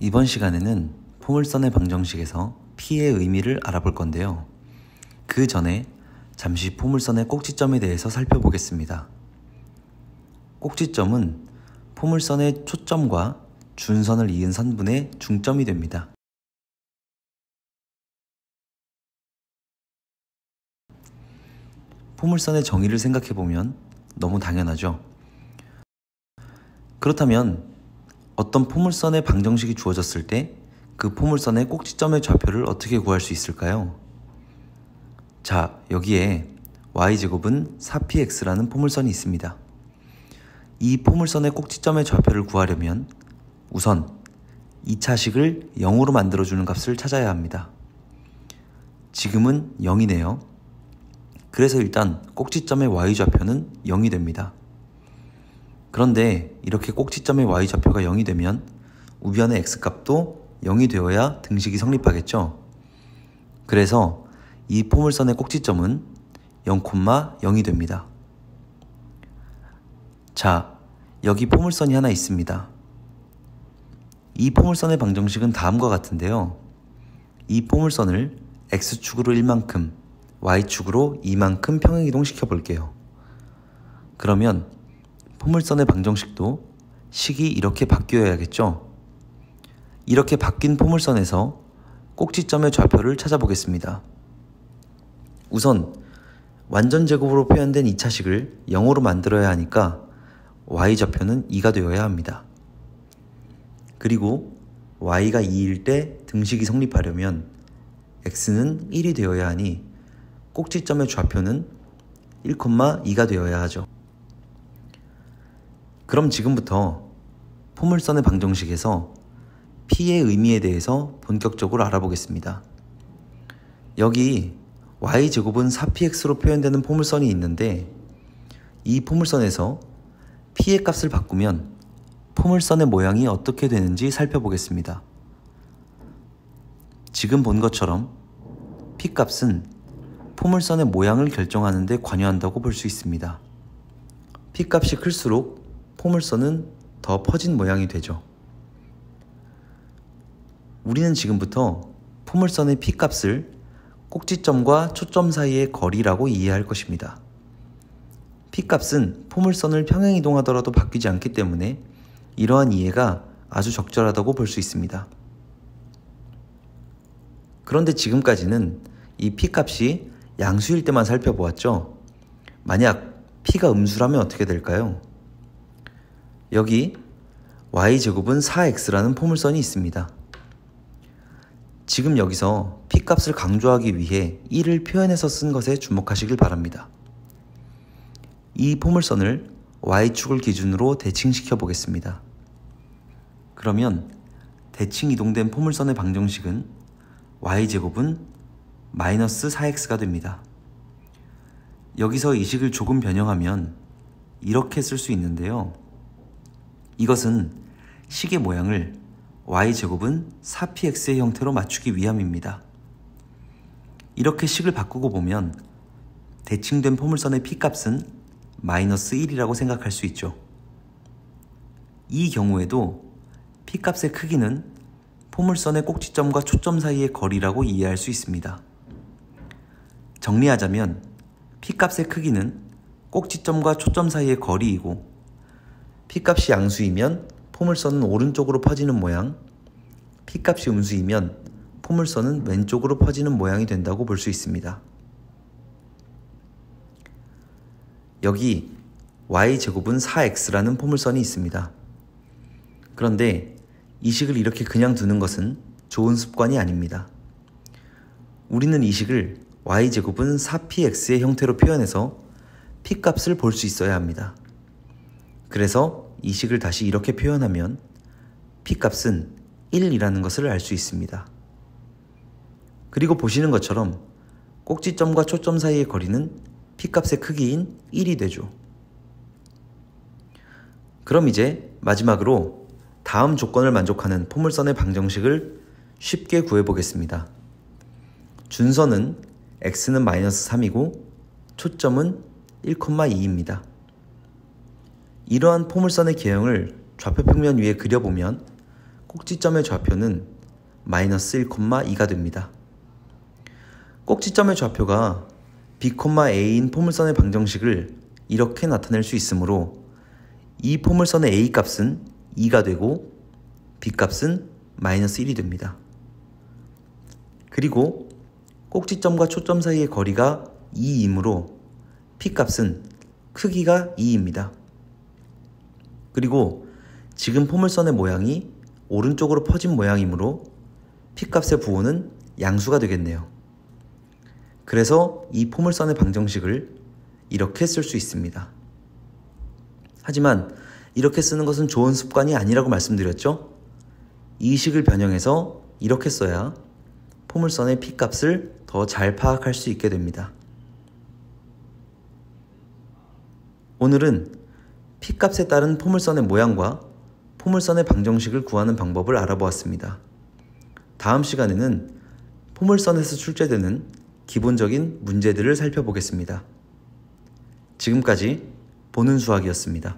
이번 시간에는 포물선의 방정식에서 P의 의미를 알아볼 건데요. 그 전에 잠시 포물선의 꼭지점에 대해서 살펴보겠습니다. 꼭지점은 포물선의 초점과 준선을 이은 선분의 중점이 됩니다. 포물선의 정의를 생각해보면 너무 당연하죠. 그렇다면 어떤 포물선의 방정식이 주어졌을 때 그 포물선의 꼭지점의 좌표를 어떻게 구할 수 있을까요? 자, 여기에 y제곱은 4px라는 포물선이 있습니다. 이 포물선의 꼭지점의 좌표를 구하려면 우선 2차식을 0으로 만들어주는 값을 찾아야 합니다. 지금은 0이네요. 그래서 일단 꼭지점의 y좌표는 0이 됩니다. 그런데 이렇게 꼭지점의 y좌표가 0이 되면 우변의 x값도 0이 되어야 등식이 성립하겠죠. 그래서 이 포물선의 꼭지점은 0,0이 됩니다. 자, 여기 포물선이 하나 있습니다. 이 포물선의 방정식은 다음과 같은데요. 이 포물선을 x축으로 1만큼, y축으로 2만큼 평행이동 시켜볼게요. 그러면 포물선의 방정식도 식이 이렇게 바뀌어야겠죠? 이렇게 바뀐 포물선에서 꼭지점의 좌표를 찾아보겠습니다. 우선 완전제곱으로 표현된 2차식을 0으로 만들어야 하니까 y좌표는 2가 되어야 합니다. 그리고 y가 2일 때 등식이 성립하려면 x는 1이 되어야 하니 꼭지점의 좌표는 1,2가 되어야 하죠. 그럼 지금부터 포물선의 방정식에서 P의 의미에 대해서 본격적으로 알아보겠습니다. 여기 y제곱은 4px로 표현되는 포물선이 있는데 이 포물선에서 P의 값을 바꾸면 포물선의 모양이 어떻게 되는지 살펴보겠습니다. 지금 본 것처럼 P값은 포물선의 모양을 결정하는 데 관여한다고 볼 수 있습니다. P값이 클수록 포물선은 더 퍼진 모양이 되죠. 우리는 지금부터 포물선의 P값을 꼭지점과 초점 사이의 거리라고 이해할 것입니다. P값은 포물선을 평행이동하더라도 바뀌지 않기 때문에 이러한 이해가 아주 적절하다고 볼 수 있습니다. 그런데 지금까지는 이 P값이 양수일 때만 살펴보았죠. 만약 P가 음수라면 어떻게 될까요? 여기 y제곱은 4x라는 포물선이 있습니다. 지금 여기서 P값을 강조하기 위해 1을 표현해서 쓴 것에 주목하시길 바랍니다. 이 포물선을 y축을 기준으로 대칭시켜 보겠습니다. 그러면 대칭 이동된 포물선의 방정식은 y제곱은 마이너스 4x가 됩니다. 여기서 이 식을 조금 변형하면 이렇게 쓸 수 있는데요. 이것은 식의 모양을 y제곱은 4px의 형태로 맞추기 위함입니다. 이렇게 식을 바꾸고 보면 대칭된 포물선의 P값은 마이너스 1이라고 생각할 수 있죠. 이 경우에도 P값의 크기는 포물선의 꼭지점과 초점 사이의 거리라고 이해할 수 있습니다. 정리하자면 P값의 크기는 꼭지점과 초점 사이의 거리이고 P값이 양수이면 포물선은 오른쪽으로 퍼지는 모양, P값이 음수이면 포물선은 왼쪽으로 퍼지는 모양이 된다고 볼 수 있습니다. 여기 y제곱은 4x라는 포물선이 있습니다. 그런데 이 식을 이렇게 그냥 두는 것은 좋은 습관이 아닙니다. 우리는 이 식을 y제곱은 4px의 형태로 표현해서 P값을 볼 수 있어야 합니다. 그래서 이 식을 다시 이렇게 표현하면 P값은 1이라는 것을 알 수 있습니다. 그리고 보시는 것처럼 꼭지점과 초점 사이의 거리는 P값의 크기인 1이 되죠. 그럼 이제 마지막으로 다음 조건을 만족하는 포물선의 방정식을 쉽게 구해보겠습니다. 준선은 x는 마이너스 3이고 초점은 1,2입니다. 이러한 포물선의 개형을 좌표평면 위에 그려보면 꼭지점의 좌표는 마이너스 1,2가 됩니다. 꼭지점의 좌표가 B,A인 포물선의 방정식을 이렇게 나타낼 수 있으므로 이 포물선의 A 값은 2가 되고 B 값은 마이너스 1이 됩니다. 그리고 꼭지점과 초점 사이의 거리가 2이므로 P 값은 크기가 2입니다. 그리고 지금 포물선의 모양이 오른쪽으로 퍼진 모양이므로 P 값의 부호는 양수가 되겠네요. 그래서 이 포물선의 방정식을 이렇게 쓸 수 있습니다. 하지만 이렇게 쓰는 것은 좋은 습관이 아니라고 말씀드렸죠? 이 식을 변형해서 이렇게 써야 포물선의 P 값을 더 잘 파악할 수 있게 됩니다. 오늘은 P 값에 따른 포물선의 모양과 포물선의 방정식을 구하는 방법을 알아보았습니다. 다음 시간에는 포물선에서 출제되는 기본적인 문제들을 살펴보겠습니다. 지금까지 보는 수학이었습니다.